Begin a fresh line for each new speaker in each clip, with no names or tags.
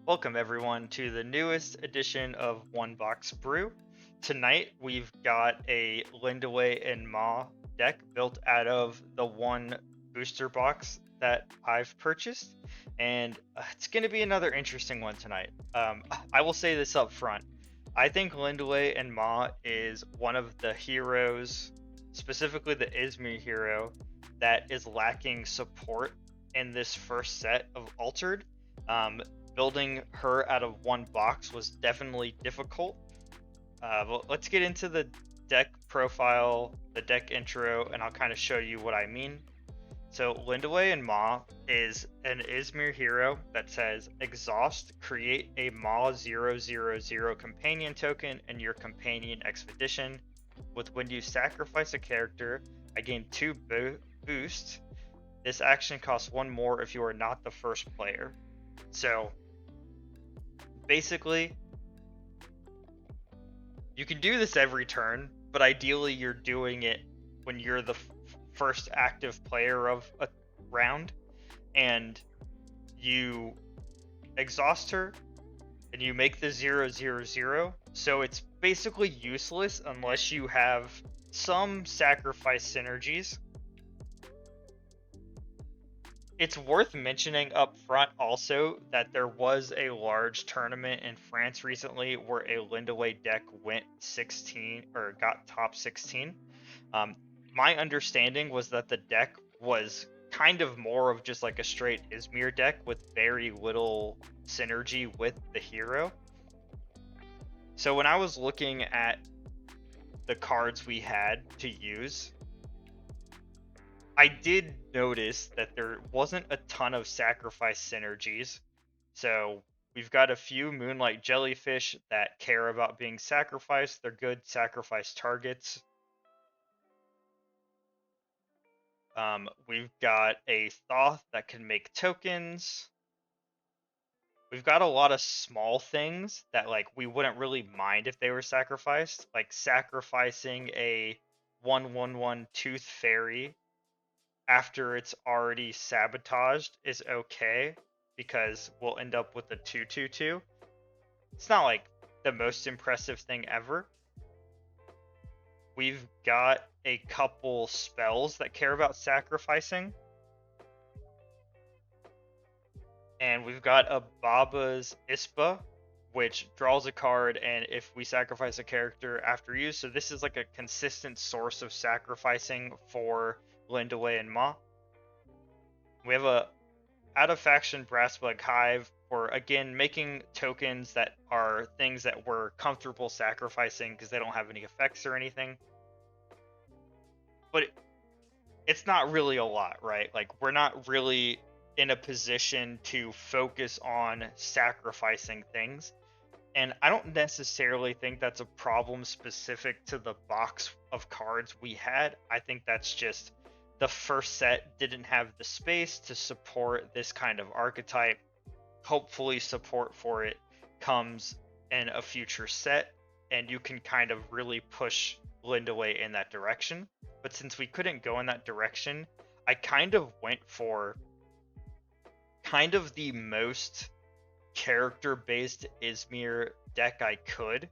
Welcome everyone to the newest edition of One Box Brew. Tonight we've got a Lindiwe Maw deck built out of the one booster box that I've purchased, and it's going to be another interesting one tonight. I will say this up front. I think Lindiwe Maw is one of the heroes, specifically the Yzmir Hero, that is lacking support in this first set of Altered. Building her out of one box was definitely difficult. But let's get into the deck profile, the deck intro, and I'll kind of show you what I mean. So Lindiwe Maw is an Yzmir hero that says exhaust, create a Maw 0/0/0 companion token in your companion expedition. When you sacrifice a character, I gain 2 boost. This action costs 1 more if you are not the first player. So basically, you can do this every turn, but ideally you're doing it when you're the first active player of a round, and you exhaust her and you make the 0/0/0. So it's basically useless unless you have some sacrifice synergies. It's worth mentioning up front also that there was a large tournament in France recently where a Lindiwe deck went 16 or got top 16. My understanding was that the deck was kind of more of just like a straight Yzmir deck with very little synergy with the hero. So when I was looking at the cards we had to use, I did notice that there wasn't a ton of sacrifice synergies. So we've got a few Moonlight Jellyfish that care about being sacrificed. They're good sacrifice targets. We've got a Thoth that can make tokens. We've got a lot of small things that like we wouldn't really mind if they were sacrificed, like sacrificing a 1/1/1 Tooth Fairy after it's already sabotaged is okay, because we'll end up with a 2/2/2. It's not like the most impressive thing ever. We've got a couple spells that care about sacrificing. And we've got a Baba's Ispa, which draws a card, and if we sacrifice a character after use, so this is like a consistent source of sacrificing for Lindiwe Maw. We have a out of faction Brassbug Hive for again making tokens that are things that we're comfortable sacrificing because they don't have any effects or anything. But it's not really a lot, right? Like we're not really in a position to focus on sacrificing things. And I don't necessarily think that's a problem specific to the box of cards we had. I think that's just the first set didn't have the space to support this kind of archetype. Hopefully support for it comes in a future set, and you can kind of really push Lindiwe in that direction. But since we couldn't go in that direction, I kind of went for kind of the most character-based Yzmir deck I could.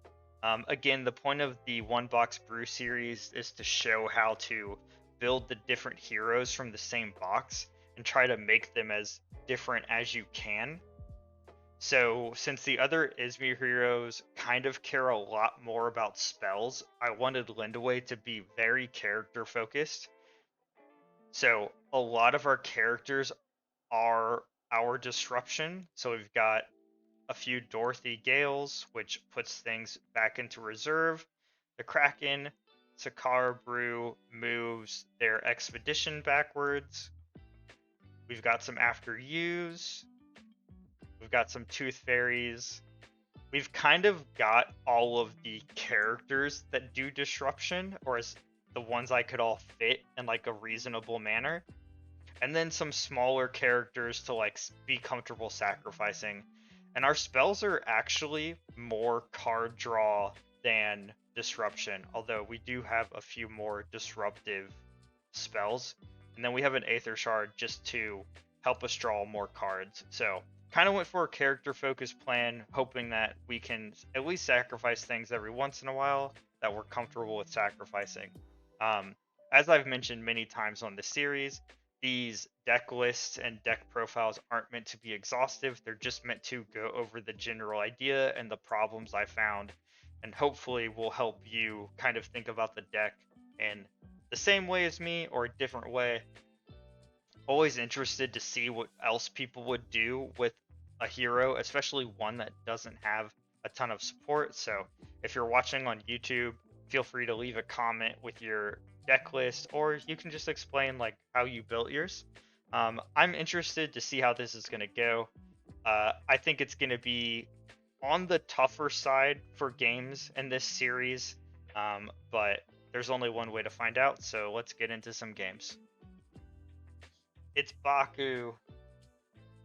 Again, the point of the One Box Brew series is to show how to build the different heroes from the same box and try to make them as different as you can. So since the other Yzmir heroes kind of care a lot more about spells, I wanted Lindiwe to be very character focused. So a lot of our characters are our disruption. So we've got a few Dorothy Gales, which puts things back into reserve. The Kraken, Sakara Brew moves their expedition backwards. We've got some After Use. We've got some Tooth Fairies. We've kind of got all of the characters that do disruption, or as the ones I could all fit in like a reasonable manner. And then some smaller characters to like be comfortable sacrificing. And our spells are actually more card draw than disruption, although we do have a few more disruptive spells. And then we have an Aether Shard just to help us draw more cards. So kind of went for a character focused plan, hoping that we can at least sacrifice things every once in a while that we're comfortable with sacrificing. Um, as I've mentioned many times on the series, these deck lists and deck profiles aren't meant to be exhaustive. They're just meant to go over the general idea and the problems I found, and hopefully will help you kind of think about the deck in the same way as me or a different way. Always interested to see what else people would do with a hero, especially one that doesn't have a ton of support. So if you're watching on YouTube, feel free to leave a comment with your deck list, or you can just explain like how you built yours. I'm interested to see how this is going to go. I think it's going to be on the tougher side for games in this series, but there's only one way to find out, so let's get into some games. It's Baku.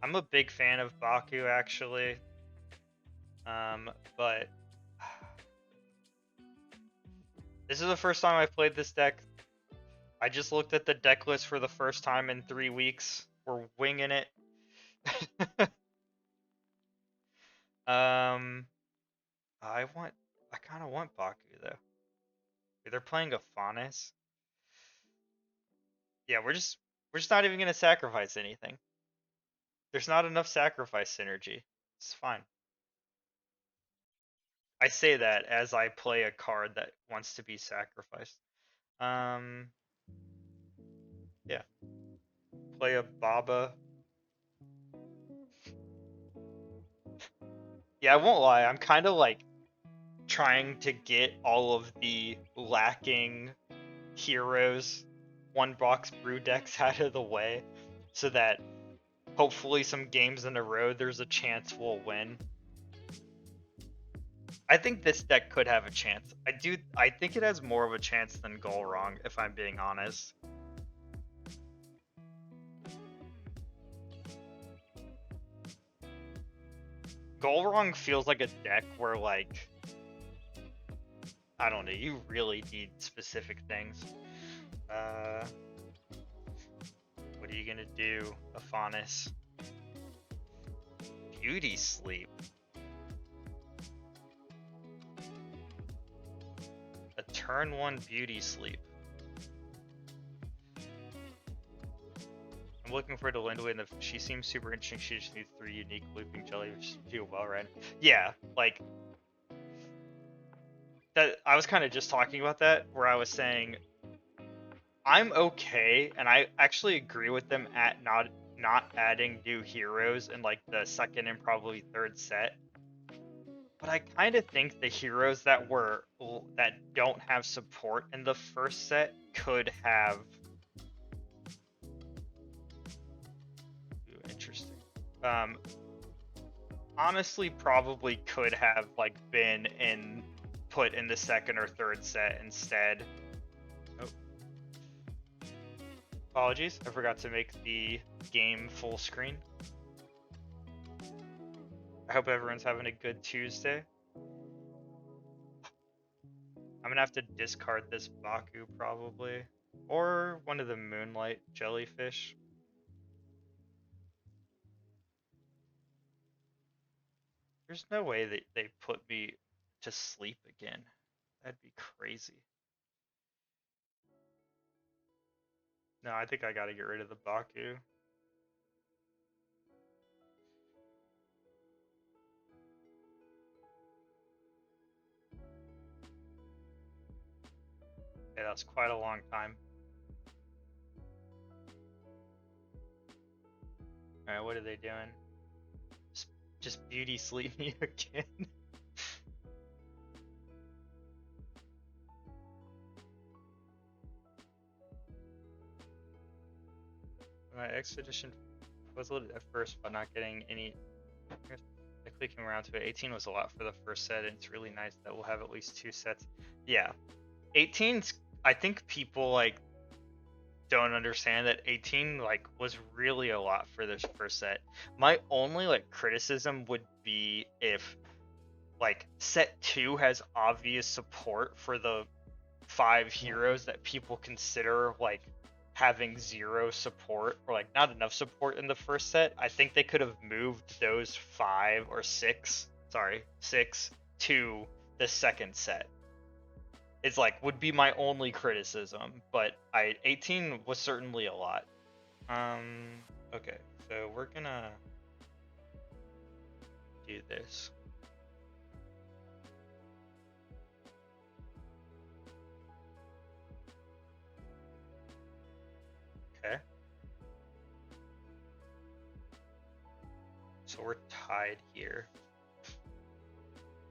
I'm a big fan of Baku, actually. But this is the first time I've played this deck. I just looked at the deck list for the first time in 3 weeks. We're winging it. I kind of want Baku, though. They're playing Afanas. Yeah, we're just not even gonna sacrifice anything. There's not enough sacrifice synergy. It's fine. I say that as I play a card that wants to be sacrificed. Yeah. Play a Baba. Yeah, I won't lie. I'm kind of like trying to get all of the lacking heroes One Box Brew decks out of the way so that hopefully some games in a row there's a chance we'll win. I think this deck could have a chance. I think it has more of a chance than Golrong, if I'm being honest. Golrong feels like a deck where, like, I don't know, you really need specific things. What are you gonna do, Afanas? Beauty Sleep. A turn 1 Beauty Sleep. I'm looking for the Lindiwe, and she seems super interesting. She just needs 3 unique looping jellyfish to do well, right? Yeah, like that. I was kind of just talking about that, where I was saying I'm okay, and I actually agree with them at not adding new heroes in like the second and probably third set. But I kind of think the heroes that don't have support in the first set could have. Ooh, interesting. Honestly, probably could have like been put in the second or third set instead. Oh. Apologies, I forgot to make the game full screen. I hope everyone's having a good Tuesday. I'm gonna have to discard this Baku probably, or one of the Moonlight Jellyfish. There's no way that they put me to sleep again. That'd be crazy. No, I think I gotta get rid of the Baku. Yeah, that's quite a long time. Alright, what are they doing? Just beauty sleep me again. My expedition was loaded at first, but not getting any. Clicking around to it, 18 was a lot for the first set, and it's really nice that we'll have at least 2 sets. Yeah, 18's. I think people like don't understand that 18 like was really a lot for this first set. My only like criticism would be if like set 2 has obvious support for the 5 heroes that people consider like having zero support, or like not enough support in the first set. I think they could have moved those 6 to the second set. It's like would be my only criticism, but 18 was certainly a lot. Okay, so we're gonna do this. Okay. So we're tied here.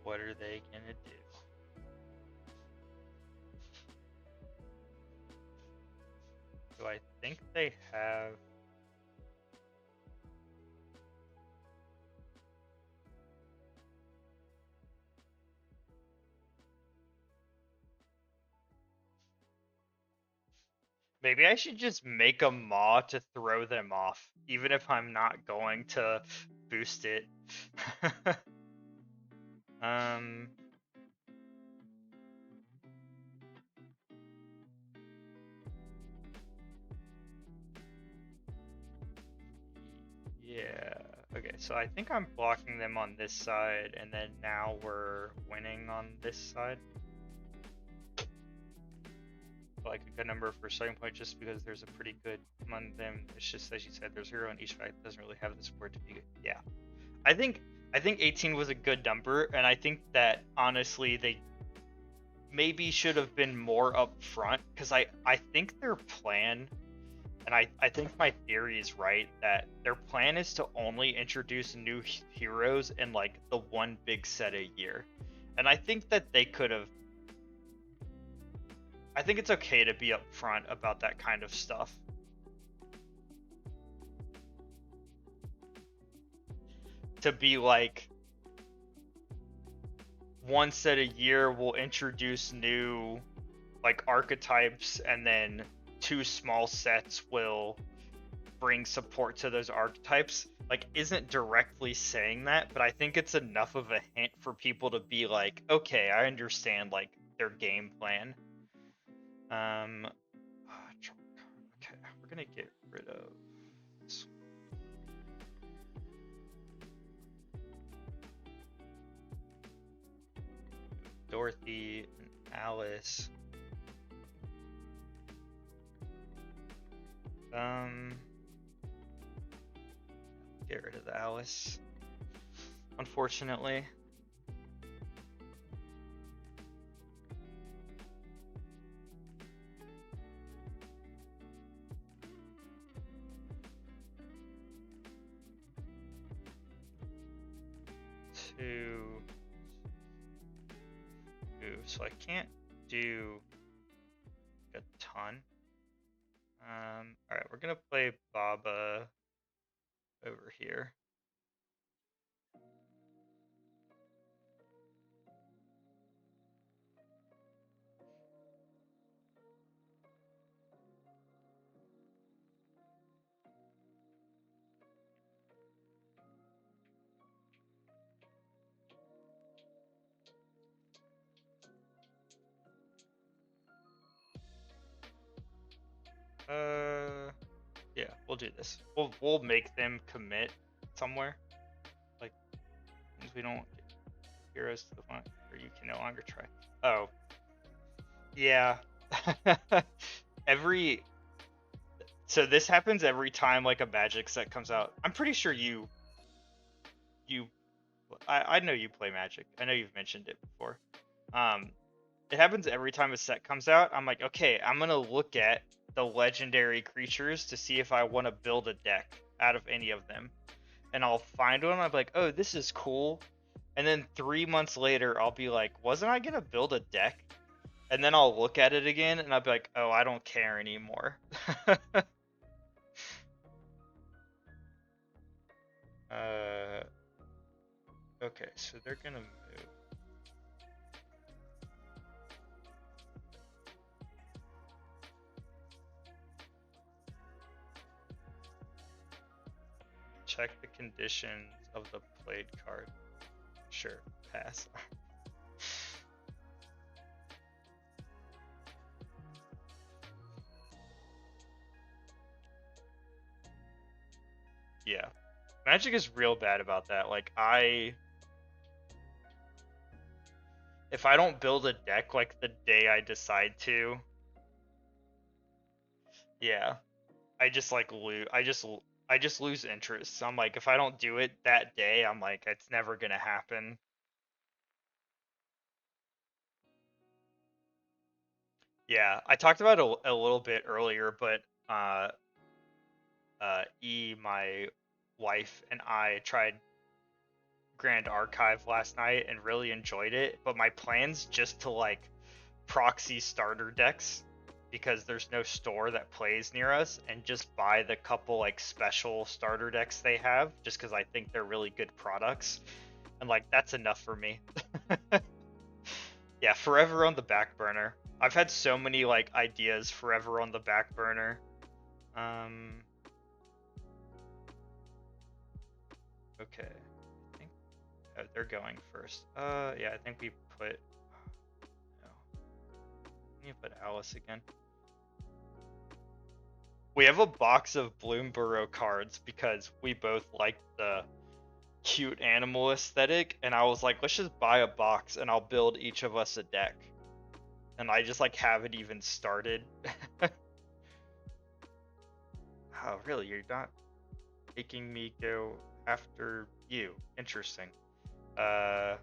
What are they gonna do? So I think they have... Maybe I should just make a Maw to throw them off, even if I'm not going to boost it. Yeah. Okay, so I think I'm blocking them on this side, and then now we're winning on this side. Like a good number for starting point, just because there's a pretty good among them. It's just as you said, there's hero in each fight doesn't really have the support to be good. Yeah, I think 18 was a good number, and I think that honestly they maybe should have been more upfront, because I think their plan, and I think my theory is right, that their plan is to only introduce new heroes in like the one big set a year, and I think that they could have. I think it's okay to be upfront about that kind of stuff. To be like, one set a year will introduce new like archetypes, and then 2 small sets will bring support to those archetypes. Like, isn't directly saying that, but I think it's enough of a hint for people to be like, okay, I understand like their game plan. Okay, we're gonna get rid of this. Dorothy and Alice. Get rid of the Alice, unfortunately. So I can't do a ton. Alright, we're gonna play Baba over here. Yeah, we'll do this. We'll make them commit somewhere. Like, we don't get heroes to the point where you can no longer try. Oh. Yeah. So this happens every time like a Magic set comes out. I'm pretty sure I know you play Magic. I know you've mentioned it before. It happens every time a set comes out. I'm like, okay, I'm gonna look at the legendary creatures to see if I want to build a deck out of any of them, and I'll find one. I'm like, oh, this is cool, and then 3 months later, I'll be like, wasn't I gonna build a deck? And then I'll look at it again, and I'll be like, oh, I don't care anymore. Okay, so they're gonna move. Check the conditions of the played card. Sure, pass. Magic is real bad about that. Like if I don't build a deck like the day I decide to, yeah, I just like lose. I just lose interest. So I'm like, if I don't do it that day, I'm like, it's never gonna happen. Yeah, I talked about it a little bit earlier, but my wife, and I tried Grand Archive last night and really enjoyed it. But my plan's just to like proxy starter decks because there's no store that plays near us, and just buy the couple like special starter decks they have just because I think they're really good products. And like that's enough for me. Yeah, forever on the back burner. I've had so many like ideas forever on the back burner. Um okay. I think they're going first. Yeah, I think we put no. We need to put Alice again. We have a box of Bloomborough cards because we both like the cute animal aesthetic, and I was like, let's just buy a box and I'll build each of us a deck. And I just like haven't even started. Oh, really? You're not making me go after you? Interesting. Uh,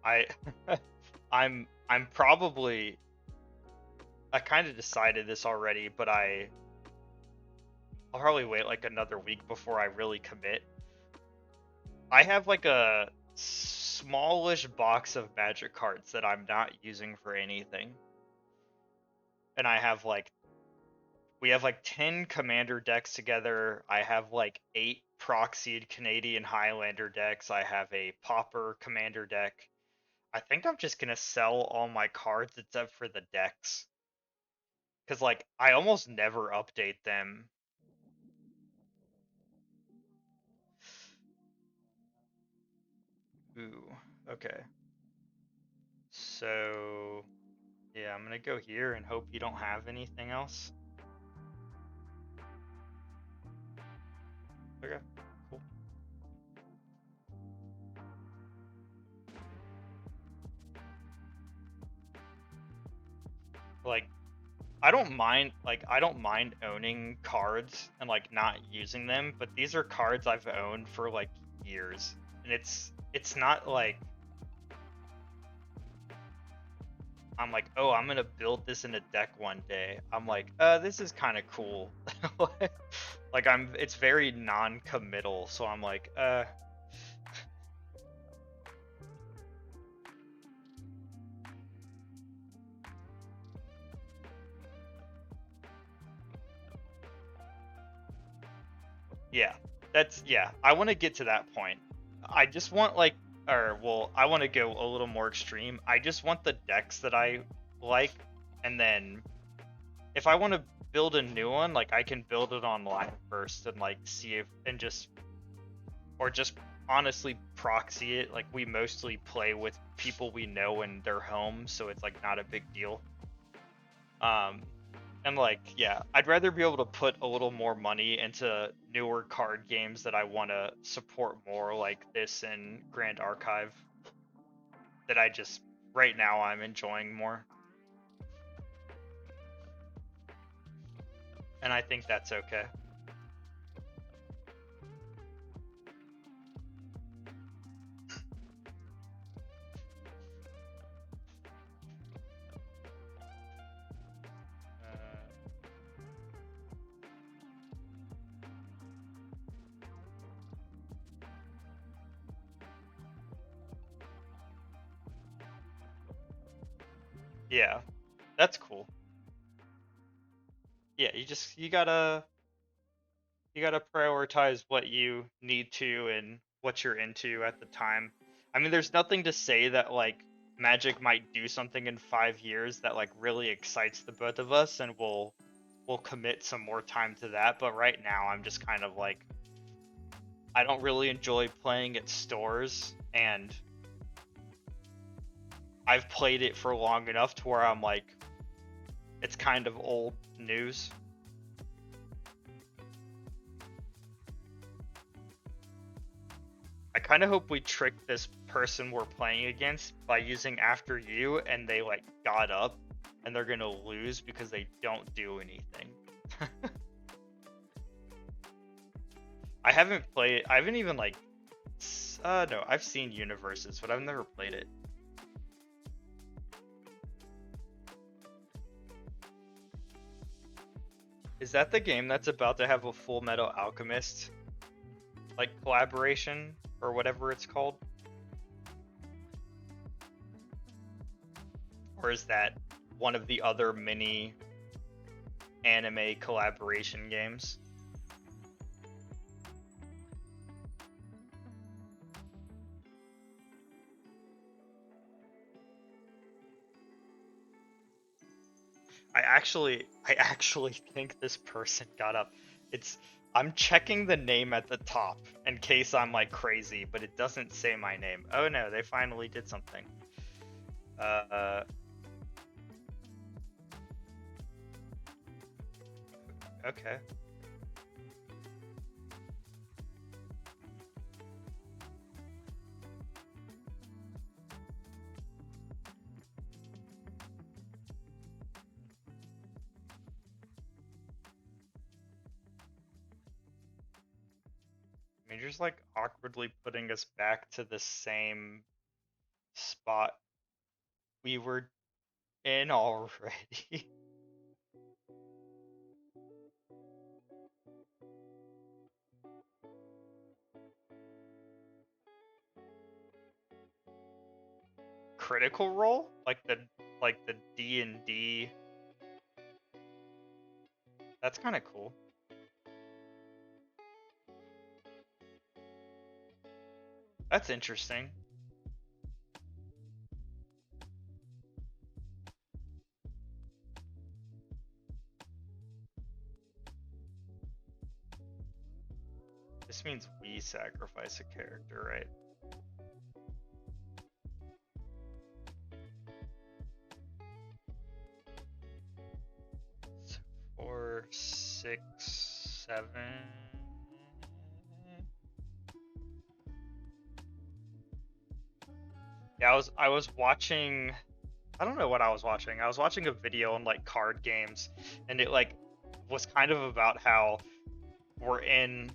I, I'm probably. I kind of decided this already, but I'll probably wait like another week before I really commit. I have like a smallish box of magic cards that I'm not using for anything. And we have like 10 commander decks together. I have like 8 proxied Canadian Highlander decks. I have a Pauper commander deck. I think I'm just gonna sell all my cards except for the decks. Cause like I almost never update them. Ooh, okay. So yeah, I'm gonna go here and hope you don't have anything else. Okay, cool. Like I don't mind owning cards and like not using them, but these are cards I've owned for like years. And it's not like I'm like, "Oh, I'm going to build this in a deck one day." I'm like, this is kind of cool." Like it's very non-committal, so I'm like, yeah. Yeah, I want to get to that point. I just want like or well, I want to go a little more extreme. I just want the decks that I like, and then if I want to build a new one, like I can build it online first and like see if and just or just honestly proxy it. Like we mostly play with people we know in their homes, so it's like not a big deal. Um and like yeah, I'd rather be able to put a little more money into newer card games that I want to support more, like this and Grand Archive, that I just right now I'm enjoying more. And I think that's okay. Uh, yeah, that's cool. Yeah, you gotta prioritize what you need to and what you're into at the time. I mean, there's nothing to say that like Magic might do something in 5 years that like really excites the both of us, and we'll commit some more time to that. But right now, I'm just kind of like I don't really enjoy playing at stores, and I've played it for long enough to where I'm like, it's kind of old news. I kind of hope we trick this person we're playing against by using After You, and they like got up, and they're gonna lose because they don't do anything. I haven't played. I haven't even like. No, I've seen Universes, but I've never played it. Is that the game that's about to have a Full Metal Alchemist like collaboration or whatever it's called? Or is that one of the other mini anime collaboration games? I actually think this person got up. I'm checking the name at the top in case I'm like crazy, but it doesn't say my name. Oh no, they finally did something. Okay. I mean, you're just like awkwardly putting us back to the same spot we were in already. Critical Role? Like the D&D. That's kind of cool. That's interesting. This means we sacrifice a character, right? So 4, 6, 7. Yeah, I was watching. I don't know what I was watching. I was watching a video on like card games, and it like was kind of about how we're in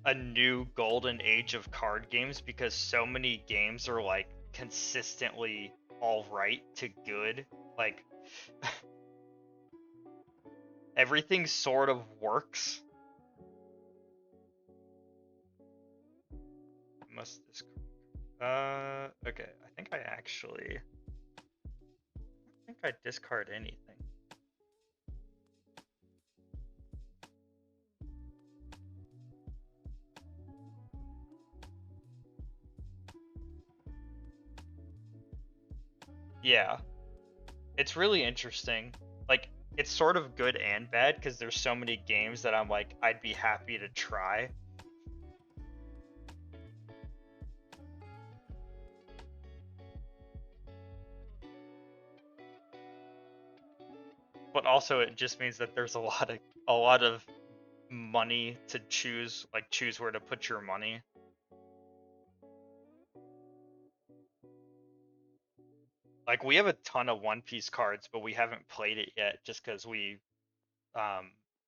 a new golden age of card games because so many games are like consistently all right to good. Like everything sort of works. Must this okay, I think I discard anything. Yeah. It's really interesting. Like it's sort of good and bad because there's so many games that I'm like I'd be happy to try. But also it just means that there's a lot of money to choose, like choose where to put your money. Like we have a ton of One Piece cards, but we haven't played it yet just because we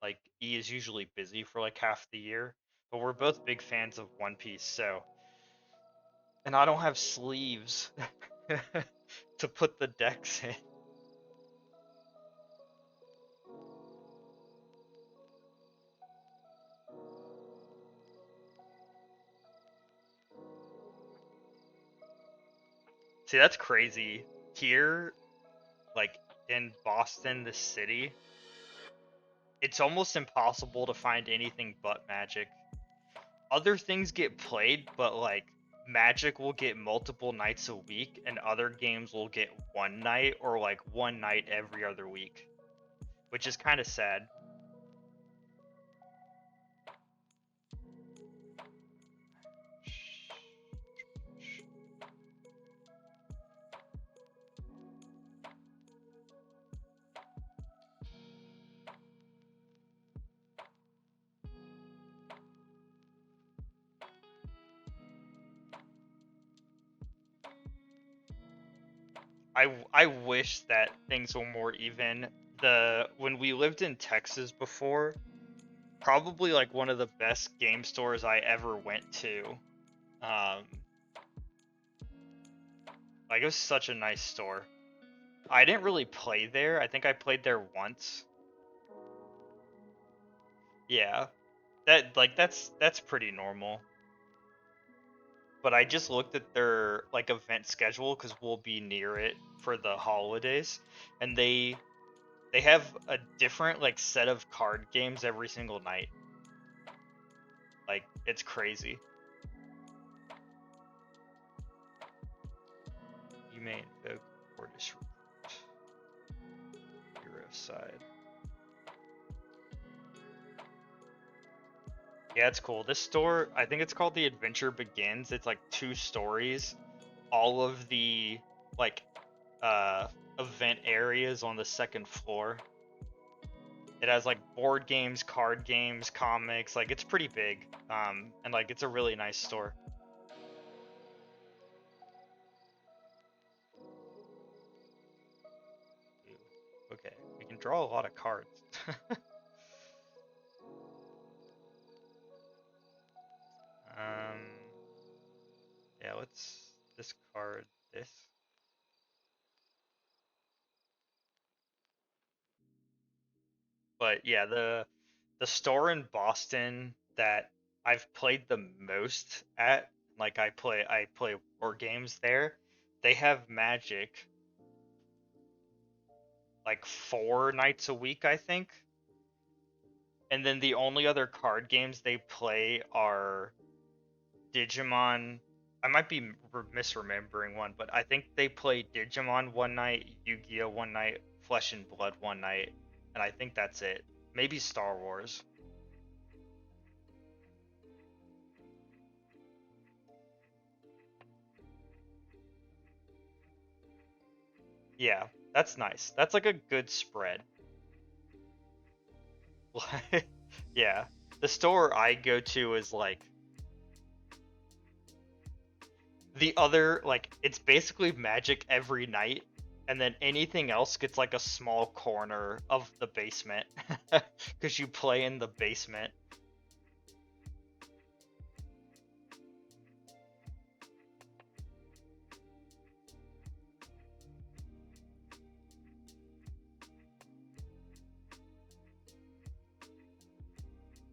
like E is usually busy for like half the year. But we're both big fans of One Piece, so and I don't have sleeves to put the decks in. See, that's crazy. Here, like in Boston, the city, it's almost impossible to find anything but Magic. Other things get played, but like Magic will get multiple nights a week, and other games will get one night or like one night every other week, which is kind of sad. I wish that things were more even. When we lived in Texas before, probably like one of the best game stores I ever went to. Um, like it was such a nice store. I didn't really play there. I think I played there once. Yeah. That's pretty normal. But I just looked at their like event schedule because we'll be near it for the holidays, and they have a different like set of card games every single night. Like it's crazy. You may invoke or disrupt hero side. Yeah, it's cool. This store, I think it's called The Adventure Begins. It's like 2 stories. All of the like uh event areas on the second floor. It has like board games, card games, comics. Like it's pretty big. And like it's a really nice store. Ooh, okay, we can draw a lot of cards. um, yeah, let's discard this. But yeah, the store in Boston that I've played the most at, like I play war games there. They have Magic like 4 nights a week, I think. And then the only other card games they play are Digimon. I might be misremembering one, but I think they play Digimon one night, Yu-Gi-Oh one night, Flesh and Blood one night, and I think that's it. Maybe Star Wars. Yeah, that's nice. That's like a good spread. Yeah. The store I go to is like the other, like it's basically Magic every night, and then anything else gets like a small corner of the basement because you play in the basement.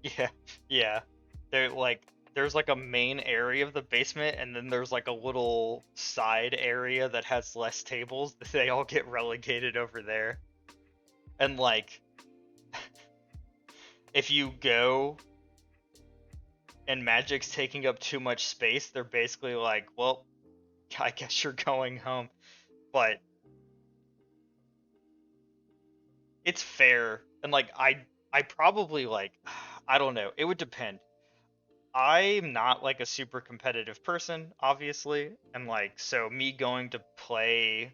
Yeah, yeah. There's like a main area of the basement, and then there's like a little side area that has less tables. They all get relegated over there. And like if you go and Magic's taking up too much space, they're basically like, well, I guess you're going home. But it's fair. And like I probably like I don't know. It would depend. I'm not like a super competitive person, obviously, and like so me going to play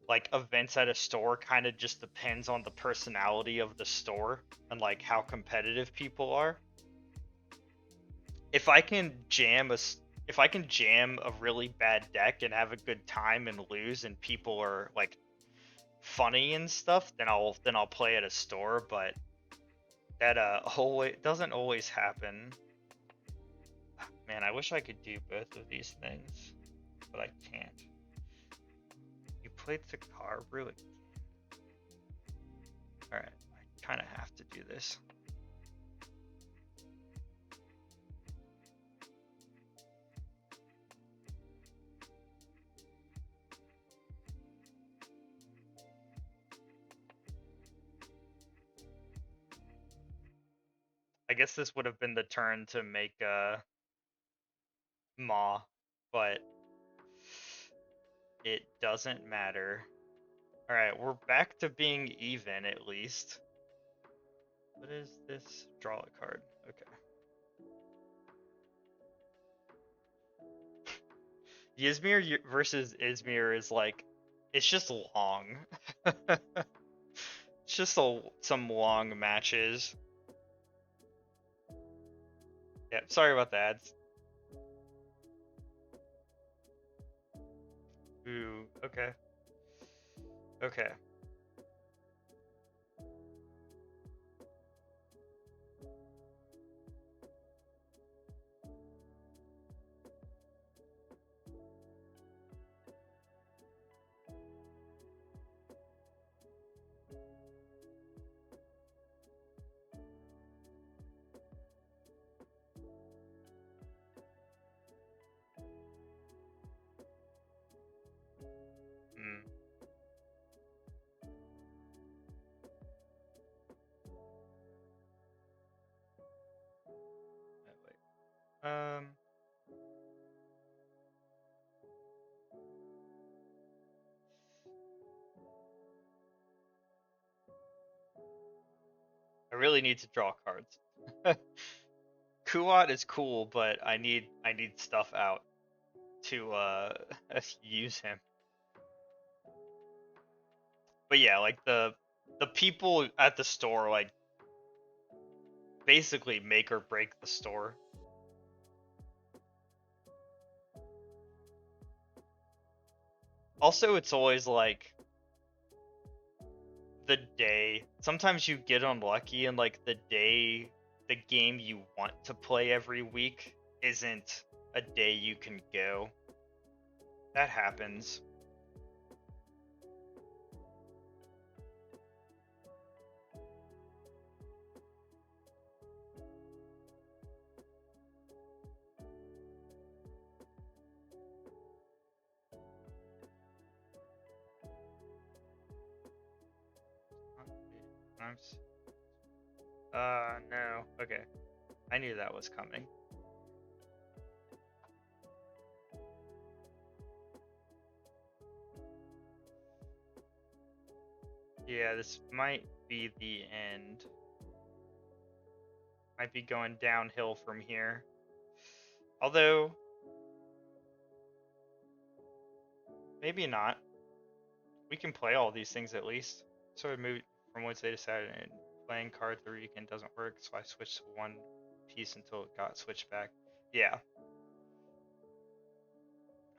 like events at a store kind of just depends on the personality of the store and like how competitive people are. If I can jam if I can jam a really bad deck and have a good time and lose and people are like funny and stuff, then I'll play at a store, but that always doesn't always happen. Man, I wish I could do both of these things, but I can't. You played Sakar Brew again. Alright, I kind of have to do this. I guess this would have been the turn to make Maw, but it doesn't matter. Alright, we're back to being even at least. What is this? Draw a card. Okay. Yzmir versus Yzmir is like, it's just long. It's just some long matches. Yeah, sorry about that. Ooh, okay. Okay. Okay. Hmm. Wait. I really need to draw cards. Kuat is cool, but I need stuff out to use him. But yeah, like the people at the store like basically make or break the store. Also, it's always like the day. Sometimes you get unlucky and like the day the game you want to play every week isn't a day you can go. That happens. No. Okay. I knew that was coming. Yeah, this might be the end. Might be going downhill from here. Although, maybe not. We can play all these things at least. So I moved from Wednesday to Saturday, and playing card the weekend doesn't work, so I switched to one piece until it got switched back. Yeah,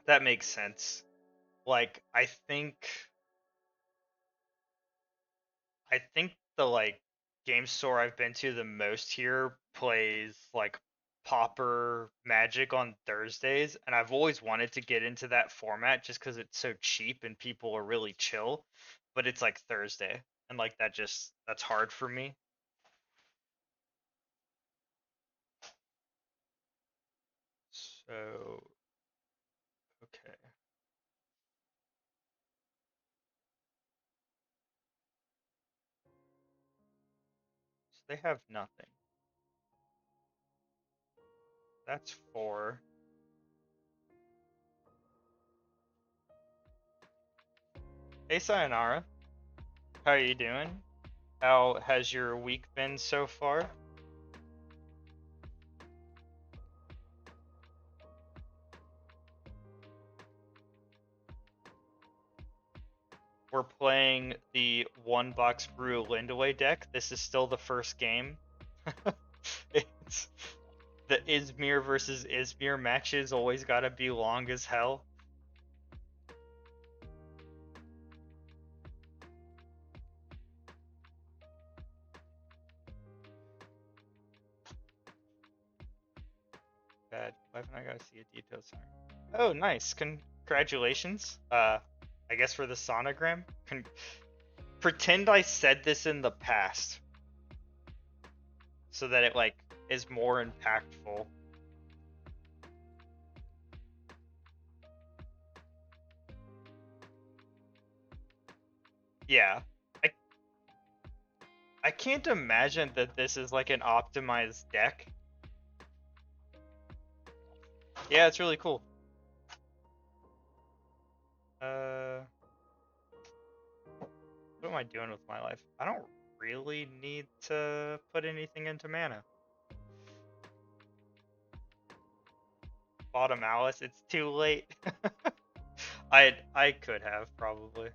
that makes sense. Like, I think the like game store I've been to the most here plays like Pauper Magic on Thursdays, and I've always wanted to get into that format just because it's so cheap and people are really chill. But it's like Thursday, and like that's hard for me. So okay, so they have nothing. That's four. Hey Sayonara, how are you doing? How has your week been so far? We're playing the One Box Brew Lindiwe deck. This is still the first game. It's the Yzmir versus Yzmir matches always gotta be long as hell. Bad. Why haven't I gotta see a detailed summary? Oh, nice. Congratulations. I guess for the sonogram. Pretend I said this in the past so that it like is more impactful. Yeah. I I can't imagine that this is like an optimized deck. Yeah, it's really cool. What am I doing with my life? I don't really need to put anything into mana. Bottom Alice, it's too late. I could have probably.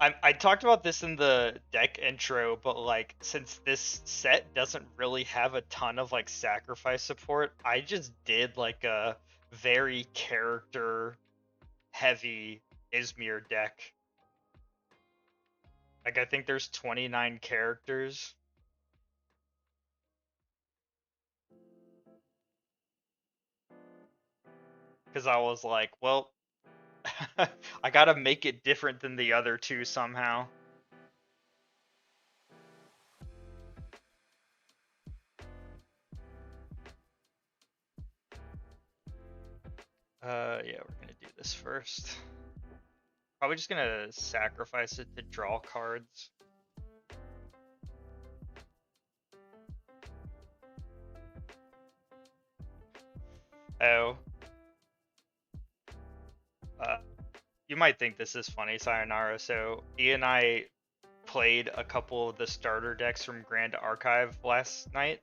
I talked about this in the deck intro, but like since this set doesn't really have a ton of like sacrifice support, I just did like a very character heavy Yzmir deck. Like I think there's 29 characters. Because I was like, well, I gotta make it different than the other two somehow. Yeah, we're gonna do this first. Probably just gonna sacrifice it to draw cards. Oh. You might think this is funny, Sayonara. So, E and I played a couple of the starter decks from Grand Archive last night.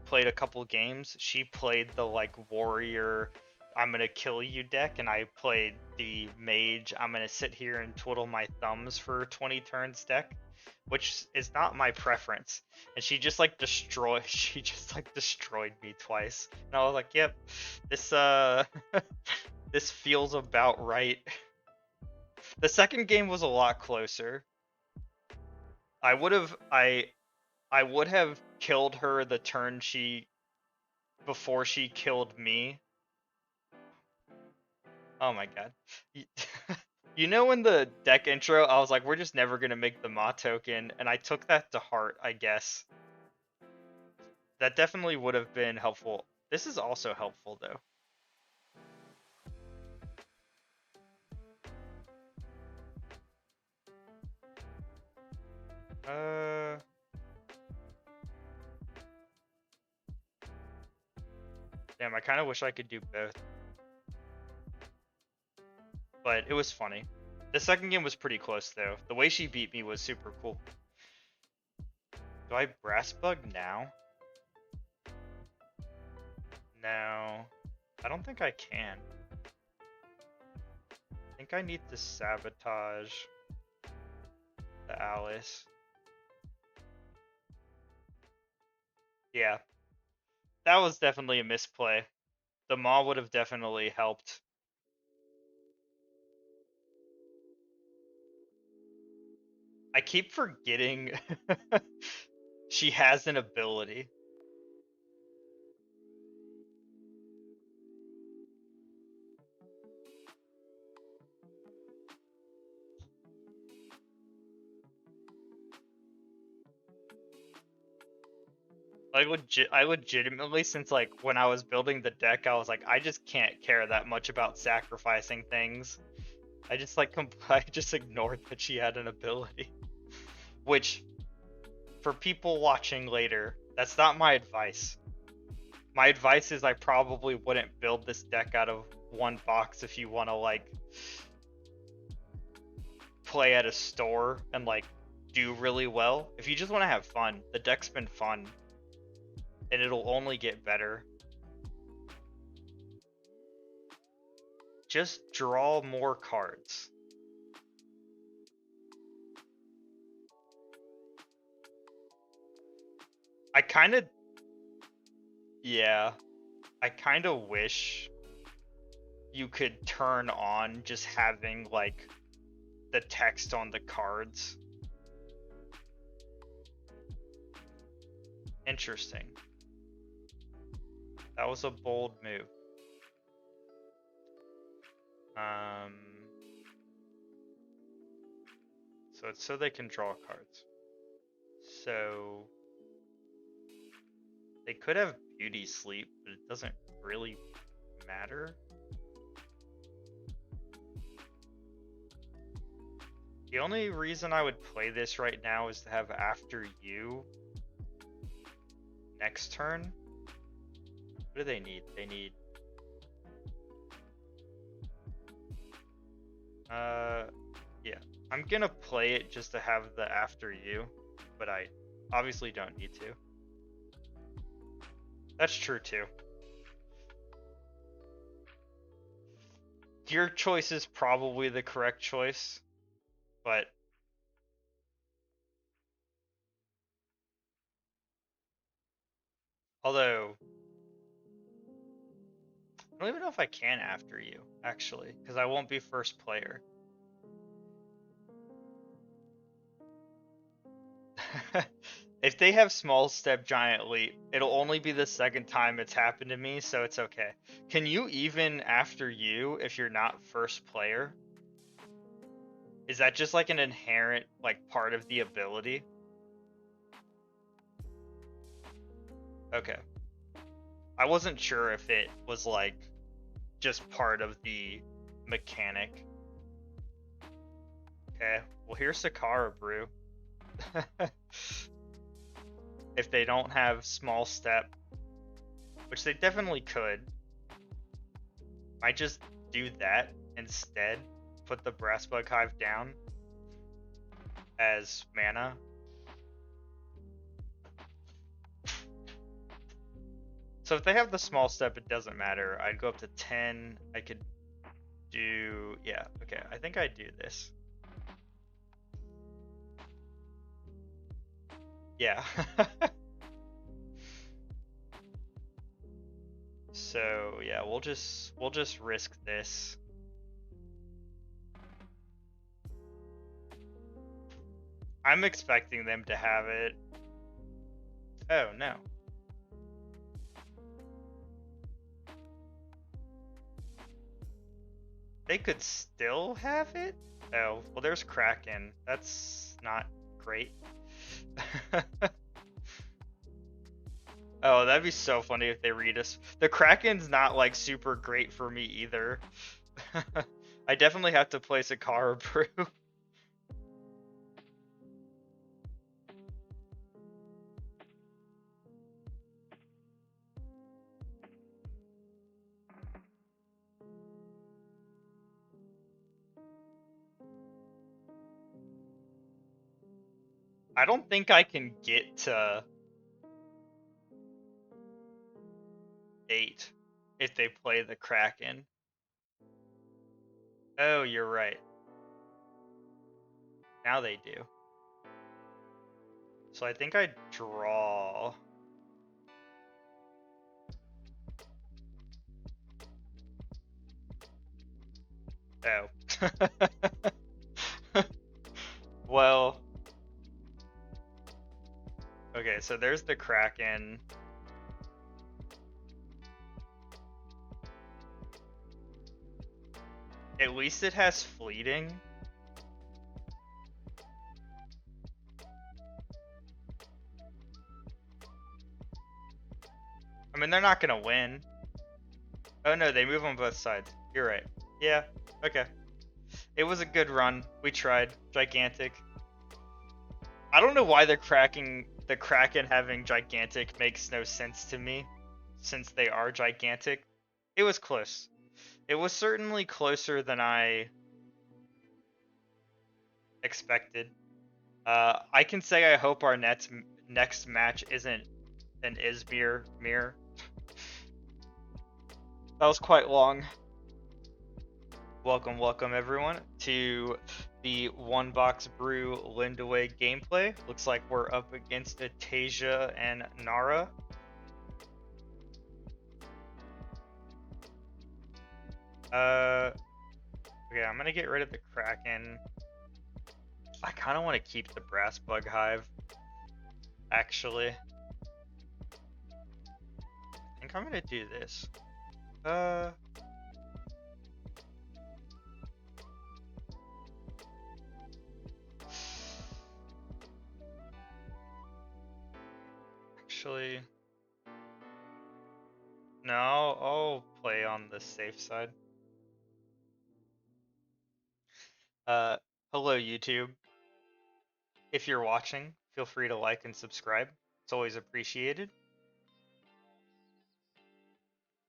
Played a couple games. She played the like warrior, I'm gonna kill you deck, and I played the mage, I'm gonna sit here and twiddle my thumbs for 20 turns deck, which is not my preference. And she just like destroyed. She just like destroyed me twice, and I was like, "Yep, this this feels about right." The second game was a lot closer. I would have I would have killed her the turn she before she killed me. Oh my god. You know, in the deck intro, I was like, we're just never gonna make the Ma token, and I took that to heart, I guess. That definitely would have been helpful. This is also helpful though. Uh Damn, I kind of wish I could do both. But it was funny. The second game was pretty close though. The way she beat me was super cool. Do I brass bug now? No. I don't think I can. I think I need to sabotage the Alice. Yeah. That was definitely a misplay. The Maw would have definitely helped. I keep forgetting she has an ability. Like I legitimately, since like when I was building the deck, I was like, I just can't care that much about sacrificing things. I just like I just ignored that she had an ability. Which, for people watching later, that's not my advice. My advice is I probably wouldn't build this deck out of one box if you want to like play at a store and like do really well. If you just want to have fun, the deck's been fun and it'll only get better. Just draw more cards. I kind of, yeah, I kind of wish you could turn on just having like the text on the cards. Interesting. That was a bold move. So it's so they can draw cards. So they could have beauty sleep, but it doesn't really matter. The only reason I would play this right now is to have after you next turn. What do they need? They need yeah. I'm gonna play it just to have the after you, but I obviously don't need to. That's true too. Your choice is probably the correct choice, but Although, I don't even know if I can after you, actually, because I won't be first player. If they have small step giant leap, it'll only be the second time it's happened to me, so it's okay. Can you even after you if you're not first player? Is that just like an inherent like part of the ability? Okay. I wasn't sure if it was like just part of the mechanic. Okay. Well, here's Sakara Brew. If they don't have small step, which they definitely could, might just do that instead. Put the Brass Bug Hive down as mana. So if they have the small step, it doesn't matter. I'd go up to 10. I could do, yeah, okay. I think I'd do this. Yeah. So yeah, we'll just risk this. I'm expecting them to have it. Oh no. They could still have it? Oh, well there's Kraken. That's not great. Oh, that'd be so funny if they read us. The Kraken's not like super great for me either. I definitely have to place a Kara Brew. I don't think I can get to 8 if they play the Kraken. Oh, you're right. Now they do. So I think I draw. Oh. Well. Okay, so there's the Kraken. At least it has fleeting. I mean, they're not gonna win. Oh no, they move on both sides. You're right. Yeah, okay. It was a good run. We tried. Gigantic. I don't know why the Kraken having gigantic makes no sense to me, since they are gigantic. It was close. It was certainly closer than I expected. I can say I hope our next match isn't an Yzmir mirror. That was quite long. Welcome everyone to the One Box Brew Lindiwe gameplay. Looks like we're up against a Teija and Nauraa. Okay, I'm gonna get rid of the Kraken. I kind of want to keep the Brass Bug Hive, actually. I think I'm gonna do this. Actually, no, I'll play on the safe side. Hello YouTube. If you're watching, feel free to like and subscribe. It's always appreciated.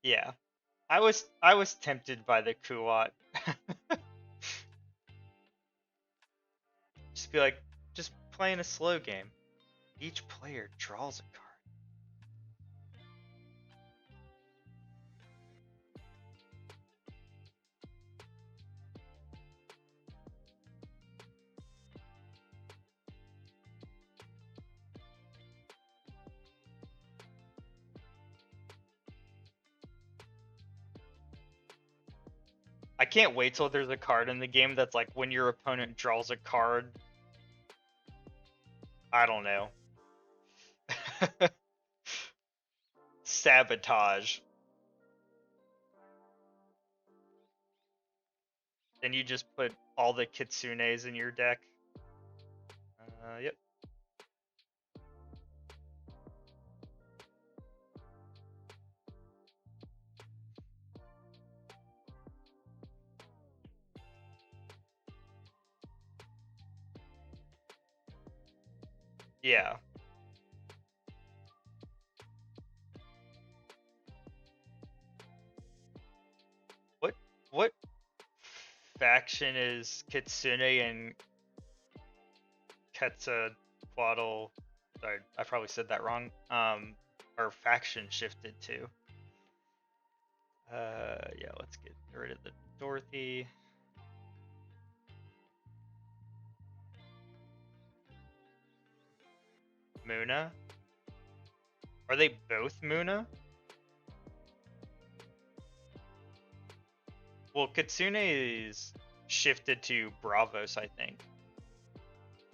Yeah, I was tempted by the Kuat. Just be like, just playing a slow game. Each player draws a card. can't wait till there's a card in the game that's like when your opponent draws a card. I don't know. Sabotage. Then you just put all the kitsunes in your deck. Yep. Yeah. What faction is Kitsune and Quetzalcoatl? Sorry, I probably said that wrong. Or faction shifted to. Yeah, let's get rid of the Dorothy. Muna? Are they both Muna? Well, Kitsune is shifted to Bravos, I think.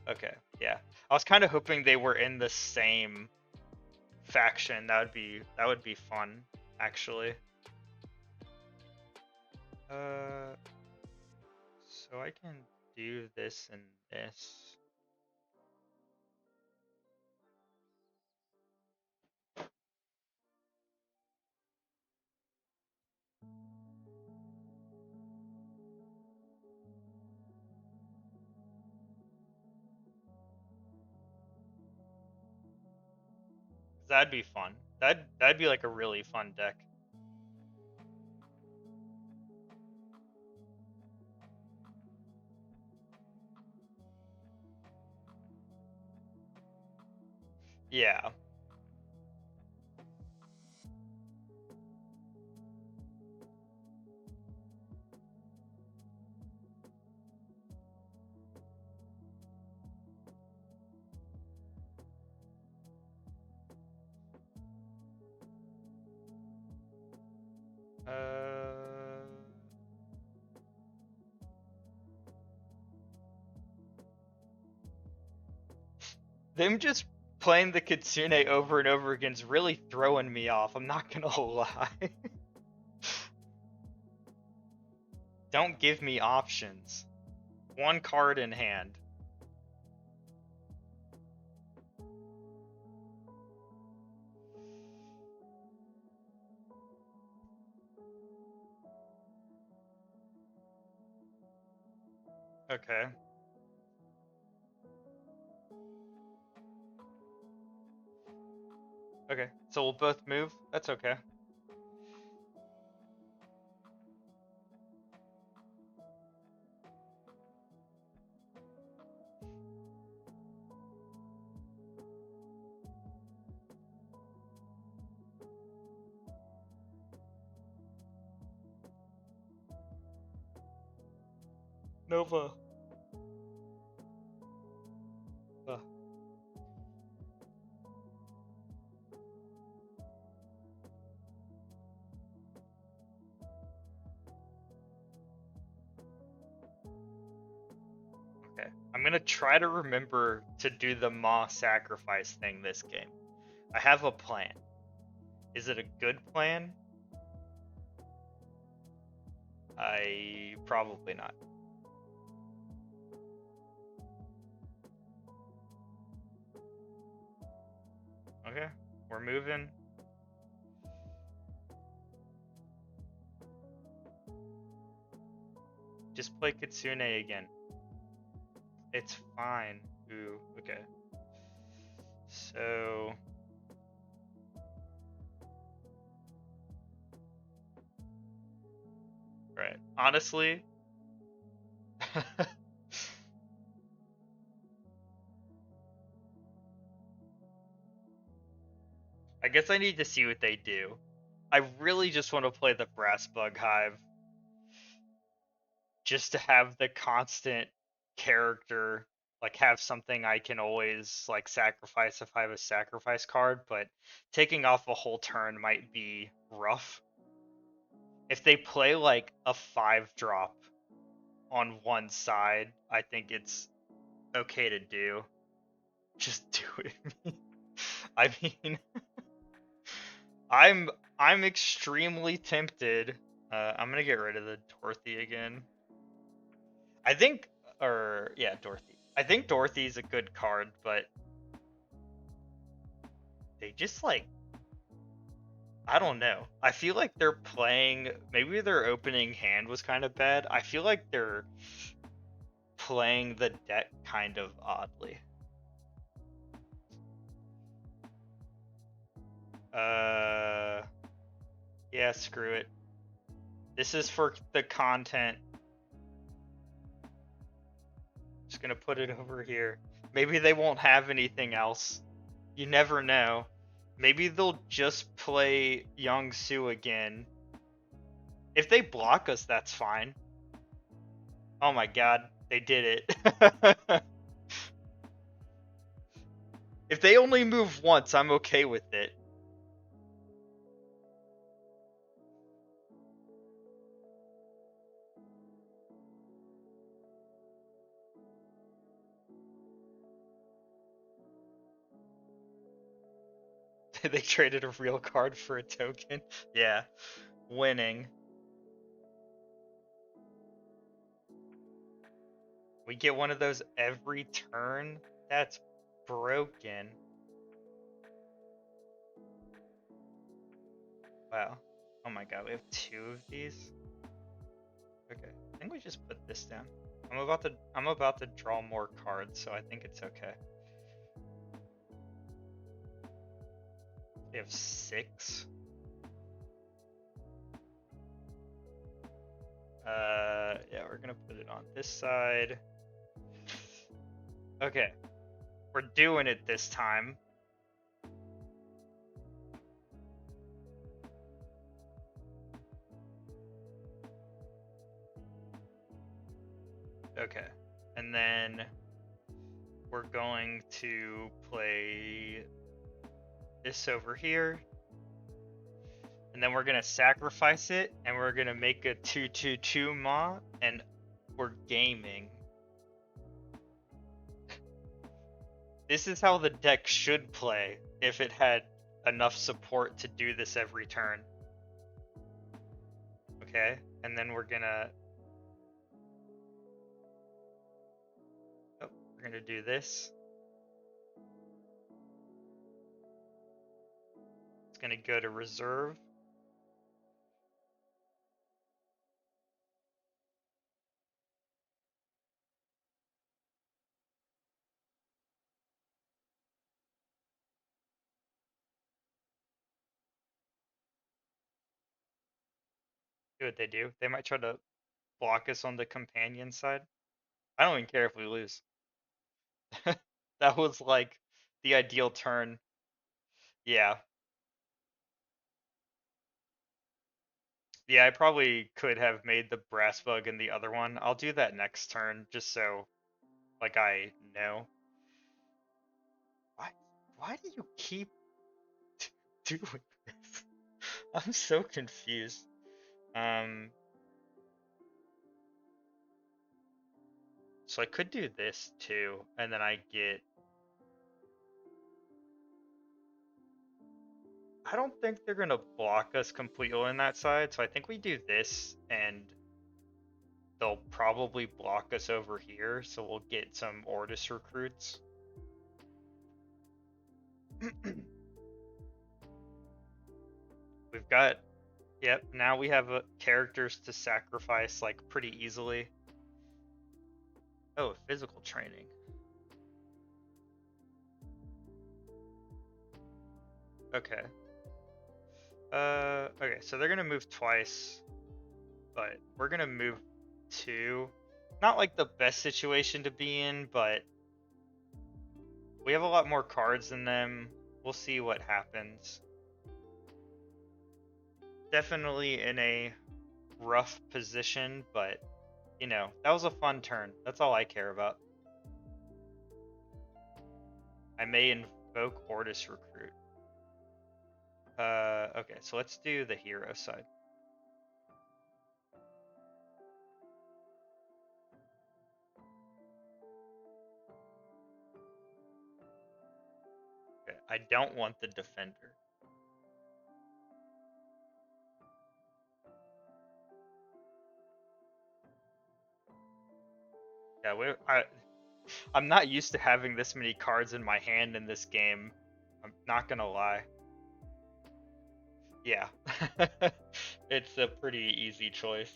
Okay, yeah. I was kind of hoping they were in the same faction. That would be fun, actually. So I can do this and this. That'd be fun. That'd be like a really fun deck. Yeah. Them just playing the Kitsune over and over again is really throwing me off. I'm not gonna lie. Don't give me options. One card in hand. Okay. Okay. So we'll both move. That's okay. Nova. Okay. I'm gonna try to remember to do the Maw sacrifice thing this game. I have a plan. Is it a good plan? Probably not. Okay, we're moving. Just play Kitsune again. It's fine. Ooh, okay. So... Right. Honestly... I guess I need to see what they do. I really just want to play the Brass Bug Hive. Just to have the constant character, like have something I can always like sacrifice if I have a sacrifice card, but taking off a whole turn might be rough. If they play like a 5-drop on one side, I think it's okay to do. Just do it. I mean, I'm extremely tempted. I'm gonna get rid of the Dorothy again. I think, or yeah, Dorothy. I think Dorothy's a good card, but they just like, I don't know. I feel like they're playing, maybe their opening hand was kind of bad. I feel like they're playing the deck kind of oddly. Yeah, screw it. This is for the content. Just gonna put it over here. Maybe they won't have anything else. You never know. Maybe they'll just play Young Su again. If they block us, that's fine. Oh my god, they did it. If they only move once, I'm okay with it. They traded a real card for a token. Yeah, winning. We get one of those every turn? That's broken. Wow. Oh my god, we have 2 of these? Okay, I think we just put this down. I'm about to draw more cards, so I think it's okay. We have 6. Yeah, we're gonna put it on this side. Okay, we're doing it this time. Okay, and then we're going to play this over here. And then we're gonna sacrifice it, and we're gonna make a 2/2/2 Maw, and we're gaming. This is how the deck should play if it had enough support to do this every turn. Okay, and then we're gonna do this. It's gonna go to reserve. See what they do. They might try to block us on the companion side. I don't even care if we lose. That was like the ideal turn. Yeah. Yeah, I probably could have made the brass bug in the other one. I'll do that next turn, just so, like, I know. Why do you keep doing this? I'm so confused. So I could do this too, and then I get... I don't think they're gonna block us completely on that side, so I think we do this, and they'll probably block us over here, so we'll get some Ortis recruits. We've got... Yep, now we have characters to sacrifice, like, pretty easily. Oh, physical training. Okay. Okay, so they're gonna move twice, but we're gonna move 2. Not like the best situation to be in, but we have a lot more cards than them. We'll see what happens. Definitely in a rough position, but you know, that was a fun turn. That's all I care about. I may invoke Ortis recruit. Okay, so let's do the hero side. I don't want the defender. Yeah, I'm not used to having this many cards in my hand in this game. I'm not gonna lie. Yeah. It's a pretty easy choice.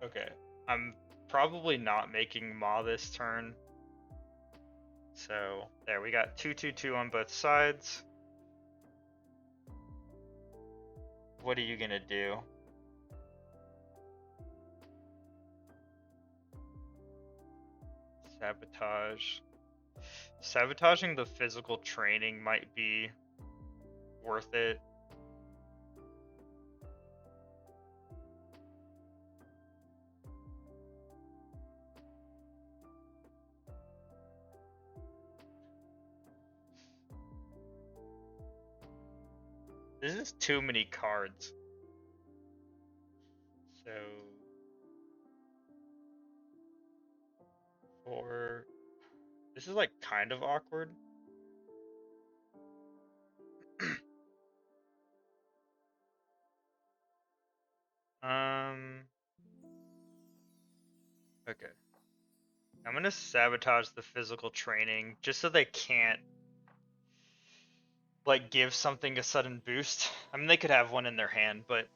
Okay. I'm probably not making Maw this turn. So, there, we got 2/2/2 on both sides. What are you gonna do? Sabotage. Sabotaging the physical training might be worth it. This is too many cards. So, this is like kind of awkward. Okay. I'm gonna sabotage the physical training just so they can't like give something a sudden boost. I mean, they could have one in their hand, but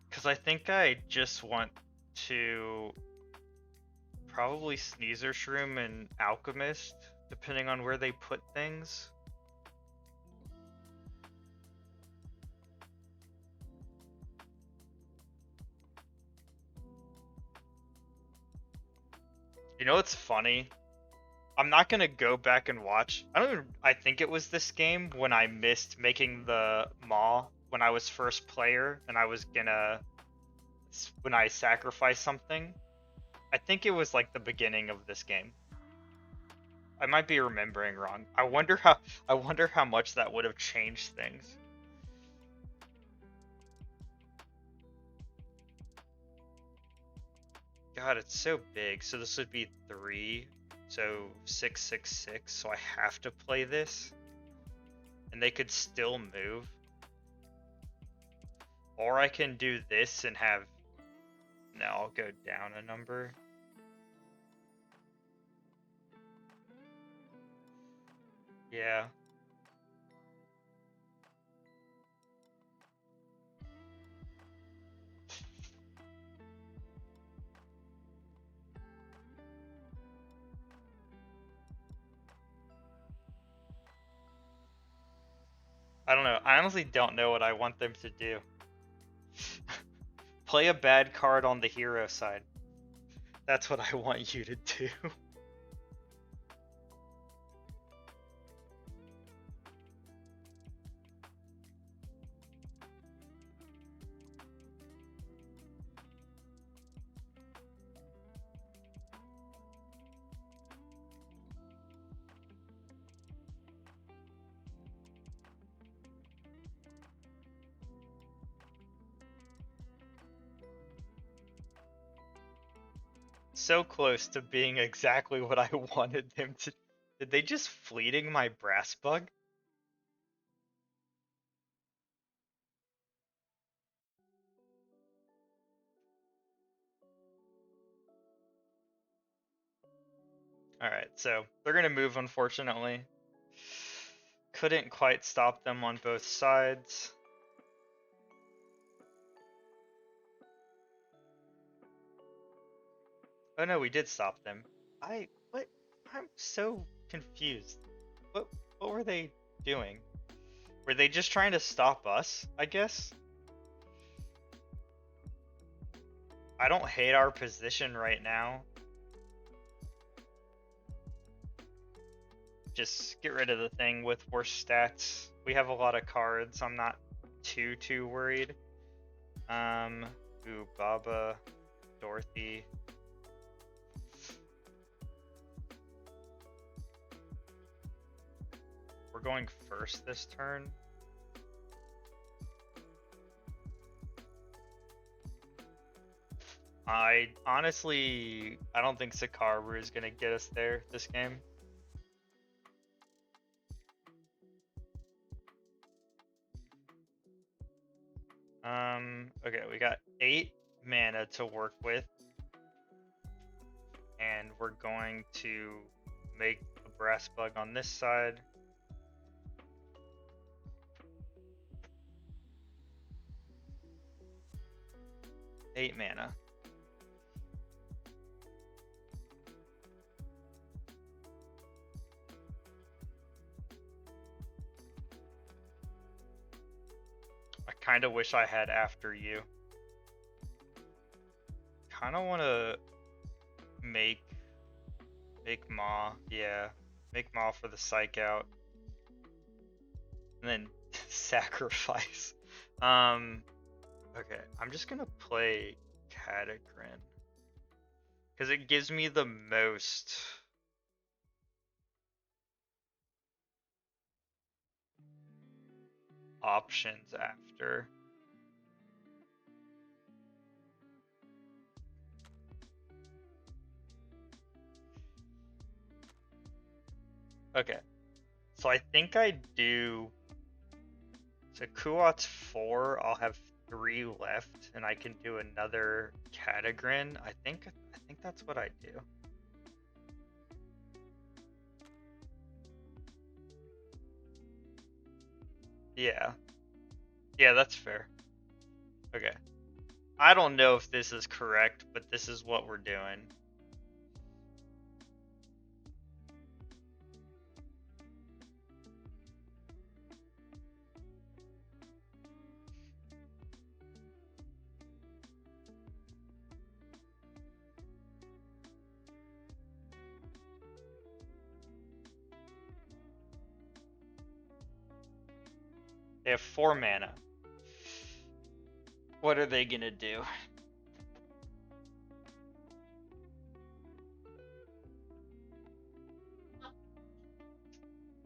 because I think I just want to probably Sneezer Shroom and Alchemist, depending on where they put things. You know what's funny? I'm not gonna go back and watch. I think it was this game when I missed making the Maw when I was first player and I was gonna when I sacrificed something. I think it was like the beginning of this game. I might be remembering wrong. I wonder how much that would have changed things. God, it's so big. So this would be 3. So 6, 6, 6. So I have to play this. And they could still move. Or I can do this and have... No, I'll go down a number. Yeah. I don't know. I honestly don't know what I want them to do. Play a bad card on the hero side. That's what I want you to do. So close to being exactly what I wanted them to. Did they just fleeting my brass bug? Alright, so they're gonna move, unfortunately. Couldn't quite stop them on both sides. Oh no, we did stop them. What? I'm so confused. What were they doing? Were they just trying to stop us, I guess? I don't hate our position right now. Just get rid of the thing with worse stats. We have a lot of cards. I'm not too worried. Ooh, Baba, Dorothy. We're going first this turn. I honestly, I don't think Sakaru is gonna get us there this game. Okay, we got 8 mana to work with, and we're going to make a brass bug on this side. Eight mana. I kind of wish I had after you. Kind of want to make Maw, yeah, make Maw for the psych out, and then sacrifice. Okay, I'm just gonna play Catagrin because it gives me the most options after. Okay, so I think I do. So Kuot's 4, I'll have 3 left, and I can do another Catagrin. I think that's what I do. Yeah. Yeah, that's fair. Okay. I don't know if this is correct, but this is what we're doing. They have 4 mana. What are they gonna do?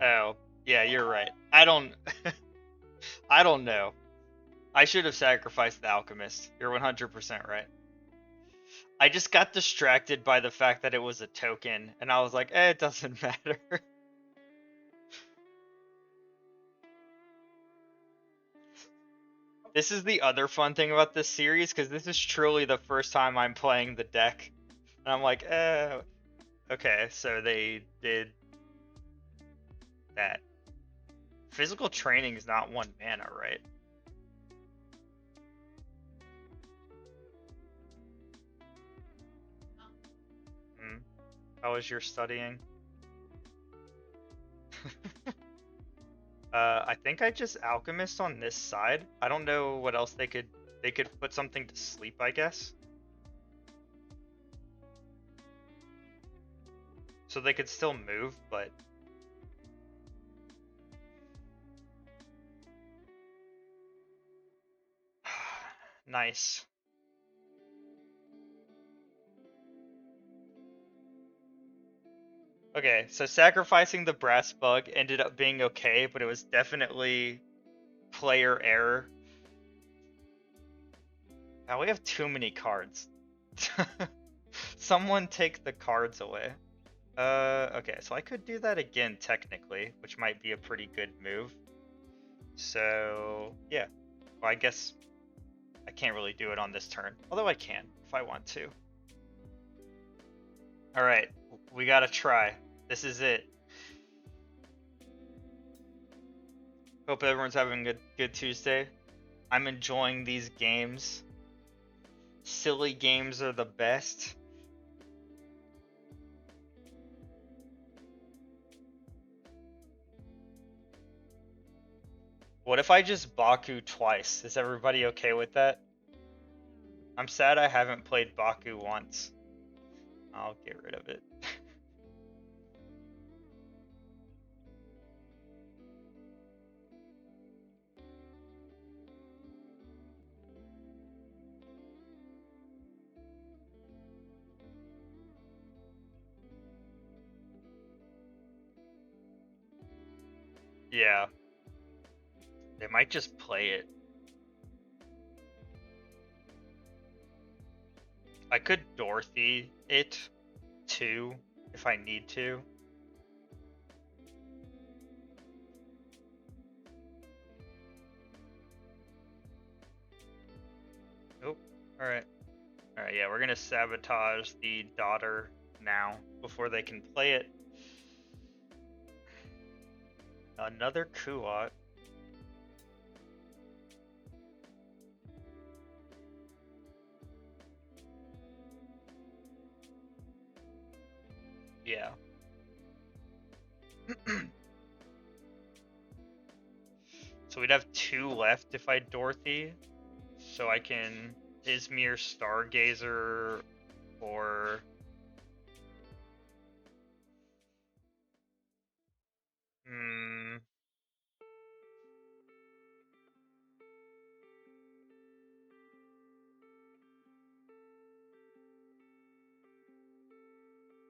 Oh, yeah, you're right. I don't I don't know. I should have sacrificed the alchemist. You're 100% right. I just got distracted by the fact that it was a token, and I was like, it doesn't matter. This is the other fun thing about this series, because this is truly the first time I'm playing the deck. And I'm like, okay, so they did that. Physical training is not 1 mana, right? How was your studying? I think I just alchemist on this side. I don't know what else they could put something to sleep, I guess. So they could still move, but nice. Okay, so sacrificing the brass bug ended up being okay, but it was definitely player error. Now we have too many cards. Someone take the cards away. Okay, so I could do that again technically, which might be a pretty good move. So, yeah. Well, I guess I can't really do it on this turn, although I can if I want to. Alright, we gotta try. This is it. Hope everyone's having a good Tuesday. I'm enjoying these games. Silly games are the best. What if I just Baku twice? Is everybody okay with that? I'm sad I haven't played Baku once. I'll get rid of it. Yeah. They might just play it. I could Dorothy it too if I need to. Oh, alright. Alright, yeah, we're gonna sabotage the daughter now before they can play it. Another Kuat. Yeah. So we'd have 2 left if I Dorothy. So I can Yzmir Stargazer or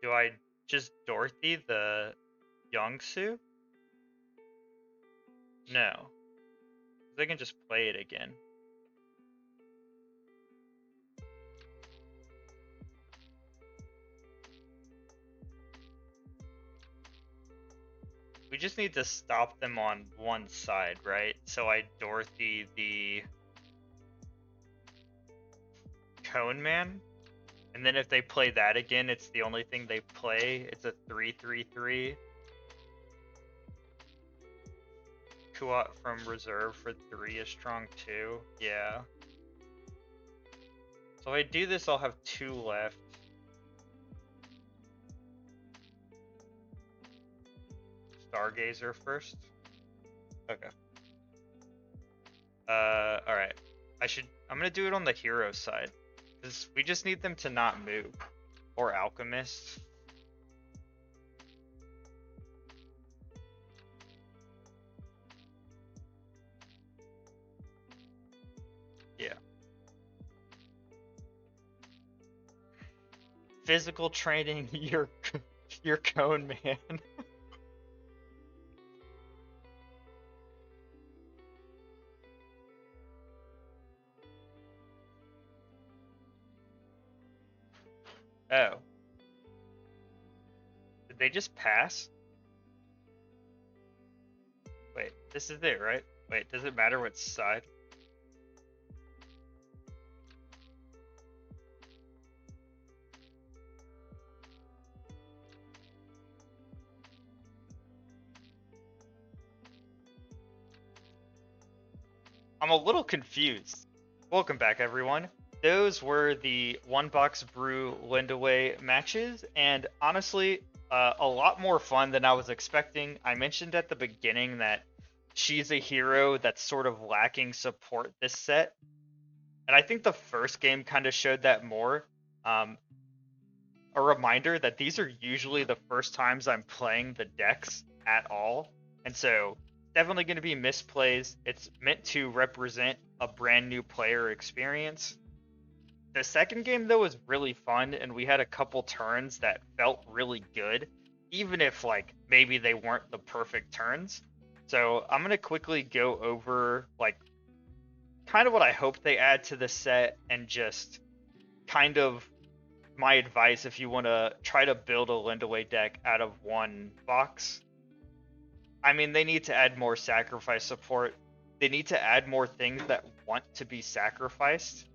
do I just Dorothy the Youngsu? No. They can just play it again. We just need to stop them on one side, right? So I Dorothy the Cone Man, and then if they play that again, it's the only thing they play. It's a 3/3/3. Kuat from reserve for 3 is strong too. Yeah. So if I do this, I'll have 2 left. Stargazer first. Okay. Alright. I'm gonna do it on the hero side. Because we just need them to not move. Or Alchemist. Yeah. Physical training, your Cone Man. Oh. Did they just pass? Wait, this is it, right? Wait, does it matter what side? I'm a little confused. Welcome back, everyone. Those were the One Box Brew Lindiwe matches, and honestly, a lot more fun than I was expecting. I mentioned at the beginning that she's a hero that's sort of lacking support this set, and I think the first game kind of showed that more. A reminder that these are usually the first times I'm playing the decks at all, and so definitely going to be misplays. It's meant to represent a brand new player experience. The second game though was really fun, and we had a couple turns that felt really good, even if like maybe they weren't the perfect turns. So I'm gonna quickly go over like kind of what I hope they add to the set and just kind of my advice if you want to try to build a Lindiwe deck out of one box. I mean, they need to add more sacrifice support. They need to add more things that want to be sacrificed.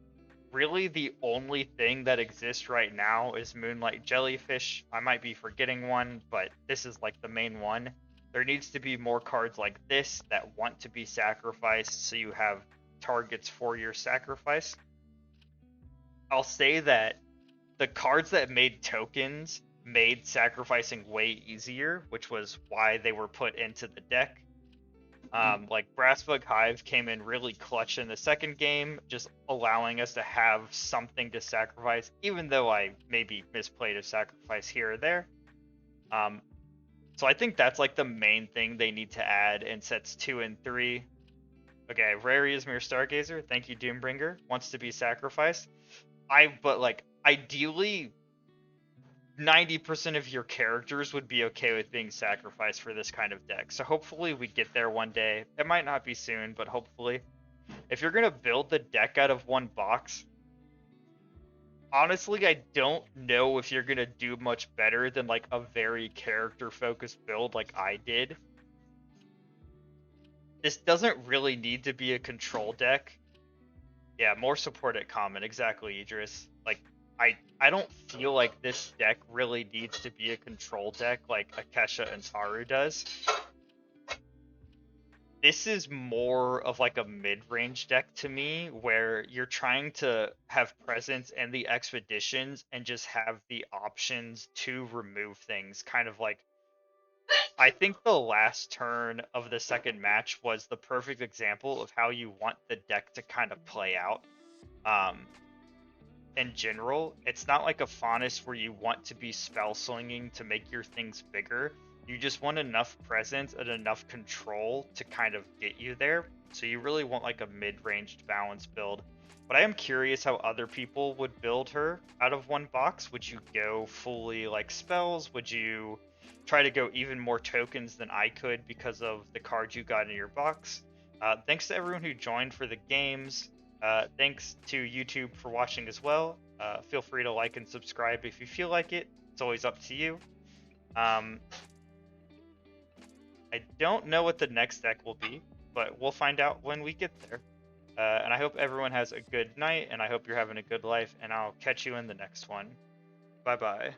Really, the only thing that exists right now is Moonlight Jellyfish. I might be forgetting one, but this is like the main one. There needs to be more cards like this that want to be sacrificed so you have targets for your sacrifice. I'll say that the cards that made tokens made sacrificing way easier, which was why they were put into the deck. Like Brassbug Hive came in really clutch in the second game, just allowing us to have something to sacrifice, even though I maybe misplayed a sacrifice here or there. So I think that's like the main thing they need to add in sets 2 and 3. Okay, Rare Yzmir Stargazer, thank you Doombringer, wants to be sacrificed. But like ideally 90% of your characters would be okay with being sacrificed for this kind of deck. So hopefully we get there one day. It might not be soon, but hopefully. If you're going to build the deck out of one box, Honestly, I don't know if you're gonna do much better than like a very character-focused build like I did. This doesn't really need to be a control deck. Yeah, more support at common, exactly, Idris. Like, I don't feel like this deck really needs to be a control deck like Akesha and Taru does. This is more of like a mid-range deck to me, where you're trying to have presence in the expeditions and just have the options to remove things. Kind of like, I think the last turn of the second match was the perfect example of how you want the deck to kind of play out. Um, in general, it's not like a Afanas where you want to be spell slinging to make your things bigger. You just want enough presence and enough control to kind of get you there. So you really want like a mid-ranged balance build. But I am curious how other people would build her out of one box. Would you go fully like spells? Would you try to go even more tokens than I could because of the cards you got in your box? Thanks to everyone who joined for the games. Thanks to YouTube for watching as well. Feel free to like and subscribe if you feel like it. It's always up to you. Um, I don't know what the next deck will be, but we'll find out when we get there. And I hope everyone has a good night, and I hope you're having a good life, and I'll catch you in the next one. Bye bye.